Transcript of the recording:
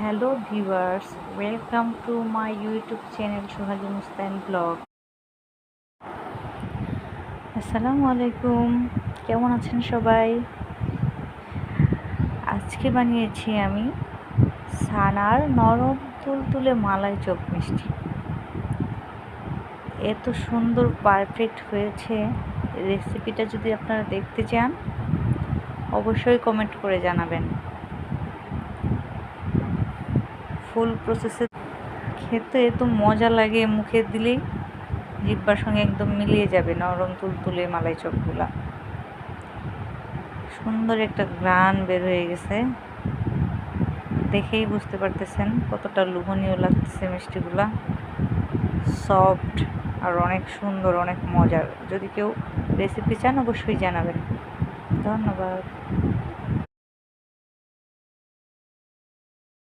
Hello viewers, welcome to my YouTube channel Sohagi Mustan blog. আসসালামু আলাইকুম, কেমন আছেন সবাই? আজকে বানিয়েছি আমি ছানার নরম তুলতুলে মালাই চপ মিষ্টি। এত সুন্দর পারফেক্ট হয়েছে। রেসিপিটা যদি আপনারা দেখতে চান অবশ্যই কমেন্ট করে জানাবেন। ফুল প্রসেসে খেতে এত মজা লাগে, মুখে দিলেই জিহ্বার সঙ্গে একদম মিলিয়ে যাবে নরম তুলতুলে মালাই চপগুলা। সুন্দর একটা ঘ্রাণ বের হয়ে গেছে, দেখেই বুঝতে পারতেছেন কতটা লোভনীয় লাগতেছে মিষ্টিগুলা। সফট আর অনেক সুন্দর, অনেক মজার। যদি কেউ রেসিপি চান অবশ্যই জানাবেন। ধন্যবাদ।